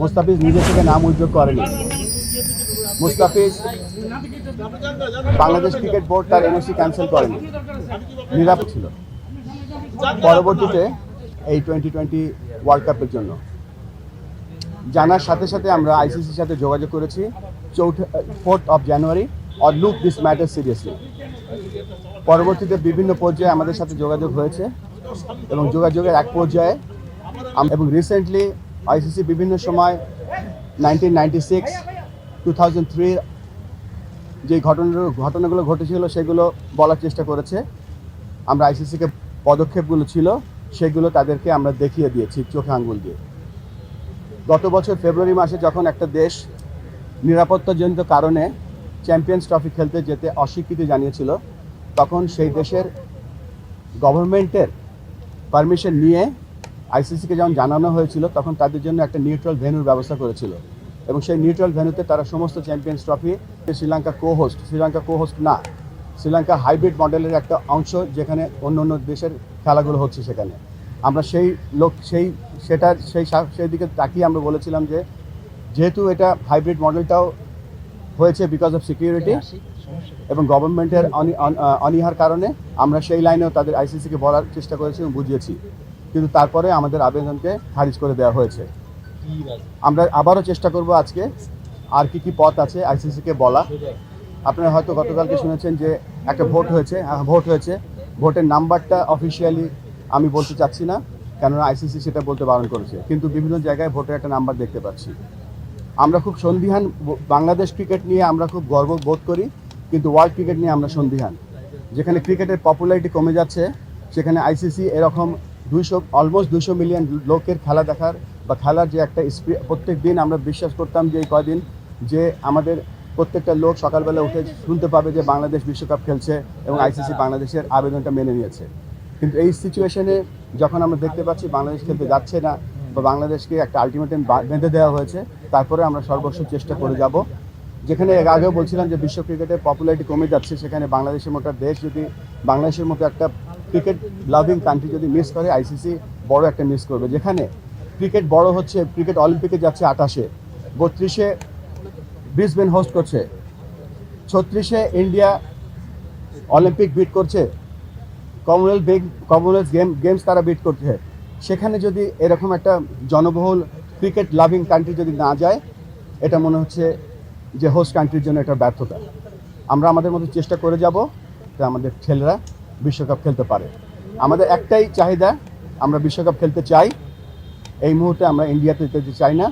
মুস্তাফিজ নিজে থেকে নাম উদ্যোগ করেনি। মুস্তাফিজ বাংলাদেশ ক্রিকেট বোর্ড তার এনওসি ক্যান্সেল করেনি, নিরাপদ ছিল। পরবর্তীতে এই 2020 ওয়ার্ল্ড কাপের জন্য জানার সাথে সাথে আমরা আইসিসির সাথে যোগাযোগ করেছি 4 জানুয়ারি, or look this matter seriously. পরবর্তীতে বিভিন্ন পর্যায়ে আমাদের সাথে যোগাযোগ হয়েছে এবং যোগাযোগের এক পর্যায়ে এবং রিসেন্টলি আইসিসি বিভিন্ন সময় 1996, 2003 যে ঘটনাগুলো ঘটেছিল সেগুলো বলার চেষ্টা করেছে। আমরা আইসিসিকে পদক্ষেপগুলো ছিল সেগুলো তাদেরকে আমরা দেখিয়ে দিয়েছি চোখে আঙ্গুল দিয়ে। গত বছর ফেব্রুয়ারি মাসে যখন একটা দেশ নিরাপত্তাজনিত কারণে চ্যাম্পিয়ন্স ট্রফি খেলতে যেতে অস্বীকৃতি জানিয়েছিল, তখন সেই দেশের গভর্নমেন্টের পারমিশন নিয়ে আইসিসিকে যখন জানানো হয়েছিল তখন তাদের জন্য একটা নিউট্রাল ভেন্যুর ব্যবস্থা করেছিল এবং সেই নিউট্রাল ভেন্যুতে তারা সমস্ত champions trophy, Sri Lanka co host না, শ্রীলঙ্কা হাইব্রিড মডেলের একটা অংশ যেখানে অন্য অন্য দেশের খেলাগুলো হচ্ছে সেখানে আমরা সেই দিকে তাকিয়ে আমরা বলেছিলাম যে যেহেতু এটা হাইব্রিড মডেলটাও হয়েছে বিকজ অফ সিকিউরিটি এবং গভর্নমেন্টের অনীহার কারণে আমরা সেই লাইনেও তাদের আইসিসিকে বলার চেষ্টা করেছি এবং বুঝিয়েছি, কিন্তু তারপরে আমাদের আবেদনকে খারিজ করে দেওয়া হয়েছে। আমরা আবারও চেষ্টা করব আজকে আর কি পথ আছে আইসিসিকে বলা। আপনারা হয়তো গতকালকে শুনেছেন যে একটা ভোট হয়েছে, ভোটের নাম্বারটা অফিসিয়ালি আমি বলতে চাচ্ছি না, কেননা আইসিসি সেটা বলতে বারণ করেছে, কিন্তু বিভিন্ন জায়গায় ভোটের একটা নাম্বার দেখতে পাচ্ছি। আমরা খুব সন্দিহান, বাংলাদেশ ক্রিকেট নিয়ে আমরা খুব গর্ব বোধ করি, কিন্তু ওয়ার্ল্ড ক্রিকেট নিয়ে আমরা সন্দিহান। যেখানে ক্রিকেটের পপুলারিটি কমে যাচ্ছে সেখানে আইসিসি এরকম অলমোস্ট 200 মিলিয়ন লোকের খেলা দেখার বা খেলার যে একটা প্রত্যেক দিন আমরা বিশ্বাস করতাম যে এই কয়দিন যে আমাদের প্রত্যেকটা লোক সকালবেলা উঠে শুনতে পাবে যে বাংলাদেশ বিশ্বকাপ খেলছে এবং আইসিসি বাংলাদেশের আবেদনটা মেনে নিয়েছে, কিন্তু এই সিচুয়েশনে যখন আমরা দেখতে পাচ্ছি বাংলাদেশ খেলতে যাচ্ছে না বা বাংলাদেশকে একটা আলটিমেটাম বেঁধে দেওয়া হয়েছে, তারপরে আমরা সর্বস্ব চেষ্টা করে যাব। যেখানে আগেও বলছিলাম যে বিশ্ব ক্রিকেটের পপুলারিটি কমে যাচ্ছে, সেখানে বাংলাদেশের মতো দেশ যদি বাংলাদেশের মতো একটা ক্রিকেট লাভিং কান্ট্রি যদি মিস করে, আইসিসি বড় একটা মিস করবে। যেখানে ক্রিকেট বড় হচ্ছে, ক্রিকেট অলিম্পিকে যাচ্ছে 28-এ, 32-এ ব্রিসবেন হোস্ট করছে, 36-এ ইন্ডিয়া অলিম্পিক বিট করছে, কমনওয়েলথ গেমস তারা বিট করছে। সেখানে যদি এরকম একটা জনবহুল ক্রিকেট লাভিং কান্ট্রি যদি না যায়, এটা মনে হচ্ছে যে হোস্ট কান্ট্রির জন্য এটা ব্যর্থতা। আমরা আমাদের মতো চেষ্টা করে যাব যে আমাদের ছেলেরা বিশ্বকাপ খেলতে পারে। আমাদের একটাই চাহিদা, আমরা বিশ্বকাপ খেলতে চাই। এই মুহূর্তে আমরা ইন্ডিয়াতে যেতে চাই না।